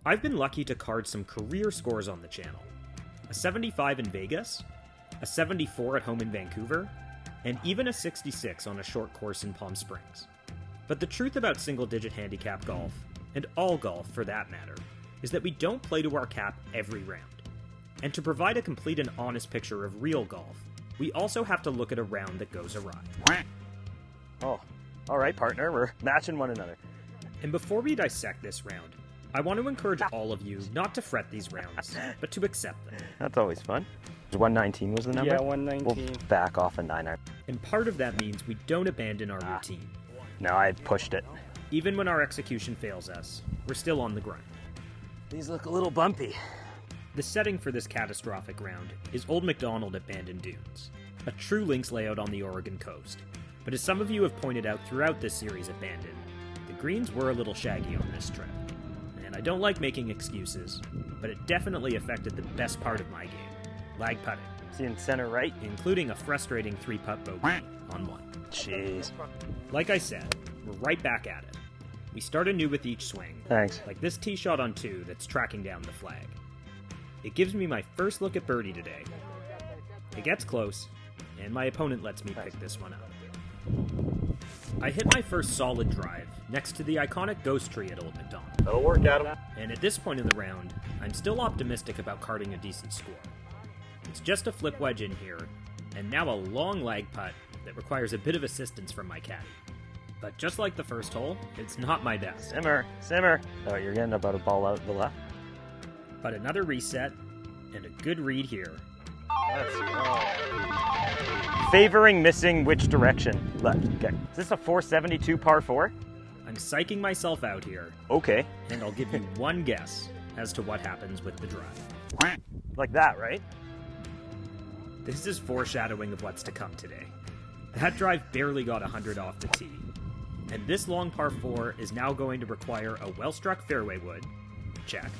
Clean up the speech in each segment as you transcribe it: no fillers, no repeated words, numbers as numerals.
I've been lucky to card some career scores on the channel. A 75 in Vegas, a 74 at home in Vancouver, and even a 66 on a short course in Palm Springs. But the truth about single-digit handicap golf, and all golf for that matter, is that we don't play to our cap every round. And to provide a complete and honest picture of real golf, we also have to look at a round that goes awry. Oh, all right, partner, we're matching one another. And before we dissect this round, I want to encourage all of you not to fret these rounds, but to accept them. That's always fun. 119 was the number? Yeah, 119. We'll back off a 9-iron. And part of that means we don't abandon our routine. No, I pushed it. Even when our execution fails us, we're still on the grind. These look a little bumpy. The setting for this catastrophic round is Old MacDonald at Bandon Dunes, a true links layout on the Oregon coast. But as some of you have pointed out throughout this series at Bandon, the greens were a little shaggy on this trip. And I don't like making excuses, but it definitely affected the best part of my game, lag putting. See in center right? Including a frustrating 3-putt bogey on one. Jeez. Like I said, we're right back at it. We start anew with each swing. Thanks. Like this tee shot on 2 that's tracking down the flag. It gives me my first look at birdie today. It gets close, and my opponent lets me pick this one up. I hit my first solid drive next to the iconic ghost tree at Old MacDonald. That'll work, Adam. And at this point in the round, I'm still optimistic about carding a decent score. It's just a flip wedge in here, and now a long lag putt that requires a bit of assistance from my caddy. But just like the first hole, it's not my best. Simmer. Oh, you're getting about a ball out the left? But another reset, and a good read here. Let's go. Favoring missing which direction? Left. Okay. Is this a 472 par 4? I'm psyching myself out here. Okay. And I'll give you one guess as to what happens with the drive. Like that, right? This is foreshadowing of what's to come today. That drive barely got 100 off the tee. And this long par 4 is now going to require a well-struck fairway wood. Check.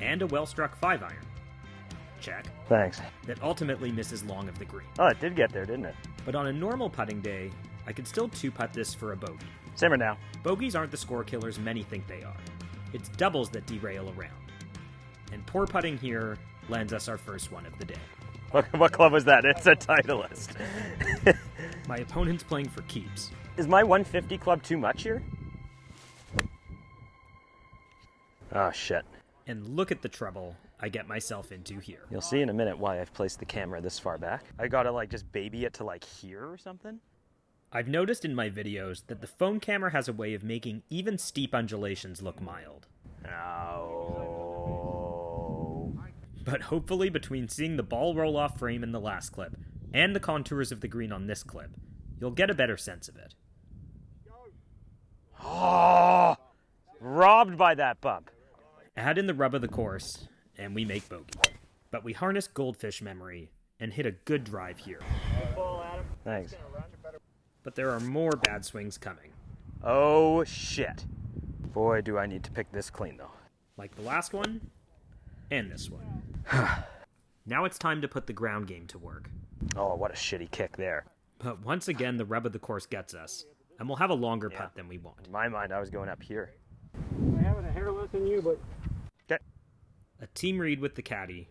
And a well-struck 5-iron. Check. Thanks. That ultimately misses long of the green. Oh, it did get there, didn't it? But on a normal putting day, I could still 2-putt this for a bogey. Simmer now. Bogeys aren't the score killers many think they are. It's doubles that derail a round. And poor putting here lands us our first one of the day. What club was that? It's a Titleist. My opponent's playing for keeps. Is my 150 club too much here? Oh, shit. And look at the trouble I get myself into here. You'll see in a minute why I've placed the camera this far back. I gotta just baby it to here or something? I've noticed in my videos that the phone camera has a way of making even steep undulations look mild. Oh. But hopefully between seeing the ball roll off frame in the last clip and the contours of the green on this clip, you'll get a better sense of it. Oh! Robbed by that bump. Add in the rub of the course, and we make bogey. But we harness goldfish memory and hit a good drive here. Thanks. But there are more bad swings coming. Oh, shit. Boy, do I need to pick this clean, though. Like the last one, and this one. Now it's time to put the ground game to work. Oh, what a shitty kick there. But once again, the rub of the course gets us, and we'll have a longer putt than we want. In my mind, I was going up here. I haven't a hair less than you, but... Okay. A team read with the caddy,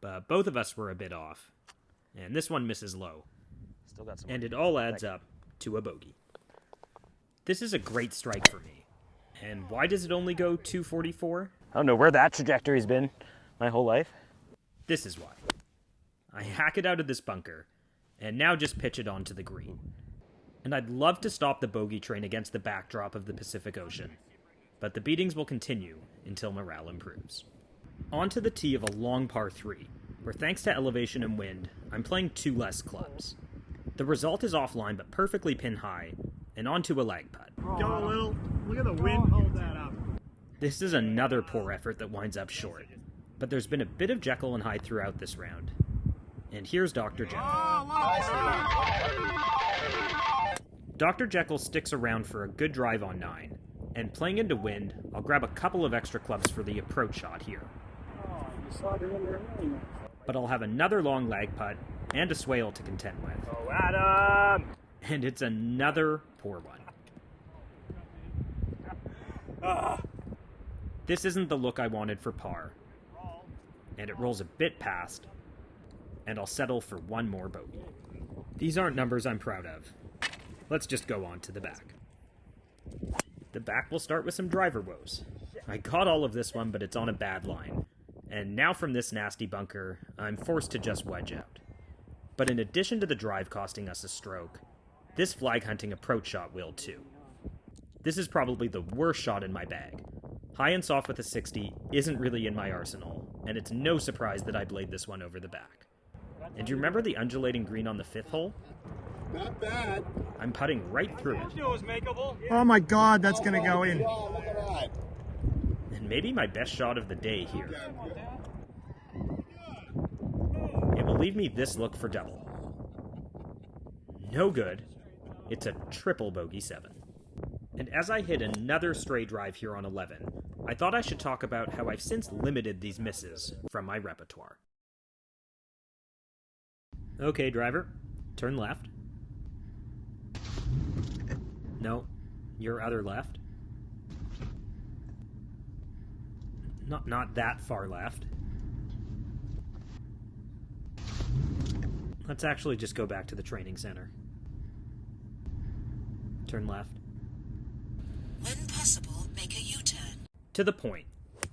but both of us were a bit off. And this one misses low. Still got some. And it all adds up to a bogey. This is a great strike for me. And why does it only go 244? I don't know where that trajectory's been my whole life. This is why. I hack it out of this bunker, and now just pitch it onto the green. And I'd love to stop the bogey train against the backdrop of the Pacific Ocean, but the beatings will continue until morale improves. Onto the tee of a long par 3, where thanks to elevation and wind, I'm playing 2 less clubs. The result is offline but perfectly pin high, and onto a lag putt. Go a little. Look at the wind. Hold that up. This is another poor effort that winds up short, but there's been a bit of Jekyll and Hyde throughout this round. And here's Dr. Jekyll. Dr. Jekyll sticks around for a good drive on 9, and playing into wind, I'll grab a couple of extra clubs for the approach shot here. But I'll have another long lag putt and a swale to contend with. Oh, Adam! And it's another poor one. this isn't the look I wanted for par. And it rolls a bit past, and I'll settle for one more bogey. These aren't numbers I'm proud of. Let's just go on to the back. The back will start with some driver woes. I got all of this one, but it's on a bad line. And now from this nasty bunker, I'm forced to just wedge out. But in addition to the drive costing us a stroke, this flag hunting approach shot will too. This is probably the worst shot in my bag. High and soft with a 60 isn't really in my arsenal, and it's no surprise that I played this one over the back. And do you remember the undulating green on the 5th hole? Not bad. I'm putting right through it. It was makeable. Oh my God, that's gonna go in. Oh, look at that. And maybe my best shot of the day here. It will leave me this look for double. No good. It's a triple bogey 7. And as I hit another stray drive here on 11, I thought I should talk about how I've since limited these misses from my repertoire. Okay, driver, turn left. No, your other left. Not that far left. Let's actually just go back to the training center. Turn left. When possible, make a U-turn. To the point.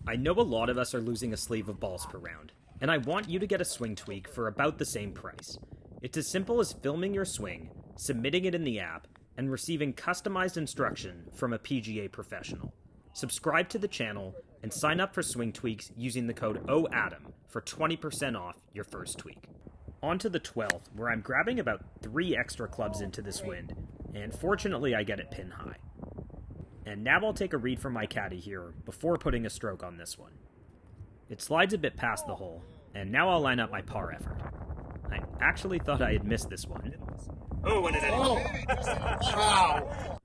I know a lot of us are losing a sleeve of balls per round, and I want you to get a swing tweak for about the same price. It's as simple as filming your swing, submitting it in the app, and receiving customized instruction from a PGA professional. Subscribe to the channel and sign up for swing tweaks using the code OADAM for 20% off your first tweak. On to the 12th, where I'm grabbing about 3 extra clubs into this wind, and fortunately I get it pin high. And now I'll take a read from my caddy here before putting a stroke on this one. It slides a bit past the hole, and now I'll line up my par effort. I actually thought I had missed this one. Oh, and it is. Wow.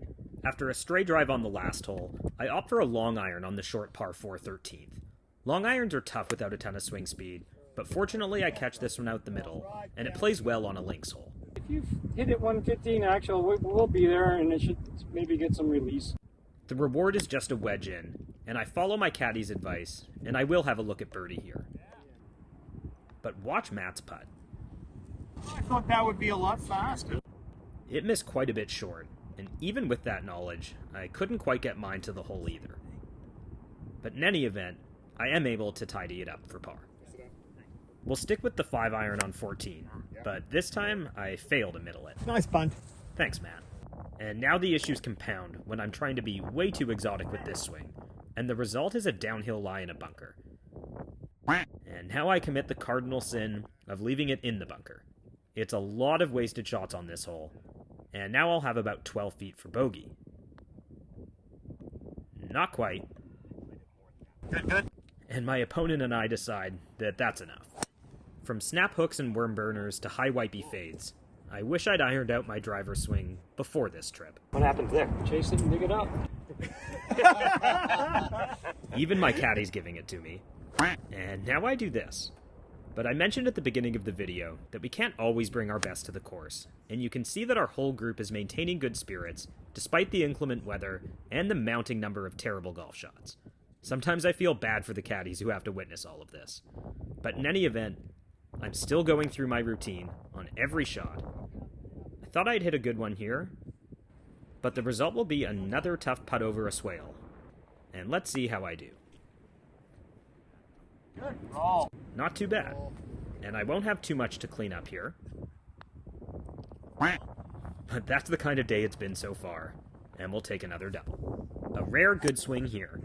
After a stray drive on the last hole, I opt for a long iron on the short par 4 13th. Long irons are tough without a ton of swing speed, but fortunately I catch this one out the middle, and it plays well on a links hole. If you hit it 115 actual, we'll be there, and it should maybe get some release. The reward is just a wedge in, and I follow my caddy's advice, and I will have a look at birdie here. But watch Matt's putt. I thought that would be a lot faster. It missed quite a bit short, and even with that knowledge, I couldn't quite get mine to the hole either. But in any event, I am able to tidy it up for par. We'll stick with the 5-iron on 14, but this time I fail to middle it. Nice bunt. Thanks, Matt. And now the issues compound when I'm trying to be way too exotic with this swing, and the result is a downhill lie in a bunker. And now I commit the cardinal sin of leaving it in the bunker. It's a lot of wasted shots on this hole, and now I'll have about 12 feet for bogey. Not quite. Good. And my opponent and I decide that that's enough. From snap hooks and worm burners to high wipey fades, I wish I'd ironed out my driver swing before this trip. What happens there? Chase it and dig it up. Even my caddy's giving it to me. And now I do this. But I mentioned at the beginning of the video that we can't always bring our best to the course, and you can see that our whole group is maintaining good spirits, despite the inclement weather and the mounting number of terrible golf shots. Sometimes I feel bad for the caddies who have to witness all of this. But in any event, I'm still going through my routine on every shot. I thought I'd hit a good one here, but the result will be another tough putt over a swale. And let's see how I do. Good roll. Not too bad. And I won't have too much to clean up here. But that's the kind of day it's been so far, and we'll take another double. A rare good swing here.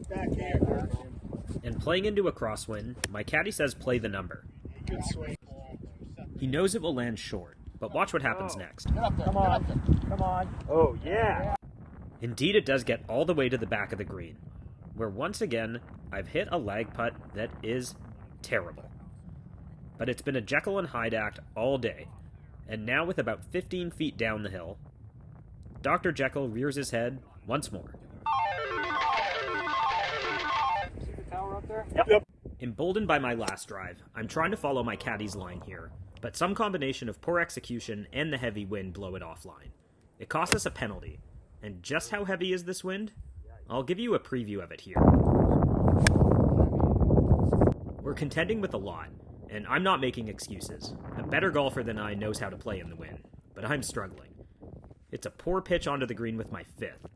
Back here. And playing into a crosswind, my caddy says play the number. Good swing. He knows it will land short, but watch what happens next. Get up there. Come on. Come on. Oh, yeah. Indeed, it does get all the way to the back of the green, where once again, I've hit a lag putt that is terrible. But it's been a Jekyll and Hyde act all day, and now with about 15 feet down the hill, Dr. Jekyll rears his head once more. See the tower up there? Yep. Emboldened by my last drive, I'm trying to follow my caddy's line here, but some combination of poor execution and the heavy wind blow it offline. It cost us a penalty, and just how heavy is this wind? I'll give you a preview of it here. We're contending with a lot, and I'm not making excuses. A better golfer than I knows how to play in the wind, but I'm struggling. It's a poor pitch onto the green with my 5th,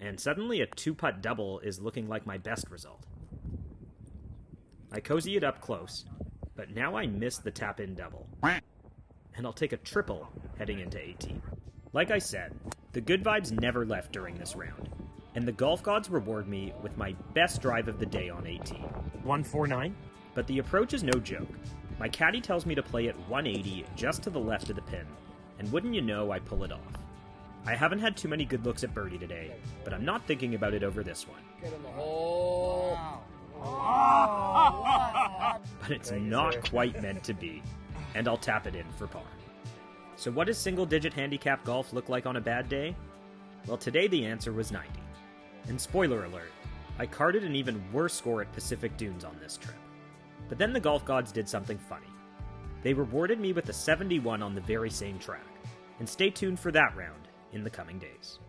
and suddenly a 2-putt double is looking like my best result. I cozy it up close, but now I miss the tap-in double, and I'll take a triple heading into 18. Like I said, the good vibes never left during this round, and the golf gods reward me with my best drive of the day on 18. 149? But the approach is no joke. My caddy tells me to play it 180 just to the left of the pin, and wouldn't you know, I pull it off. I haven't had too many good looks at birdie today, but I'm not thinking about it over this one. Get in the hole. But it's not quite meant to be, and I'll tap it in for par. So what does single-digit handicap golf look like on a bad day? Well, today the answer was 90. And spoiler alert, I carded an even worse score at Pacific Dunes on this trip. But then the golf gods did something funny. They rewarded me with a 71 on the very same track, and stay tuned for that round in the coming days.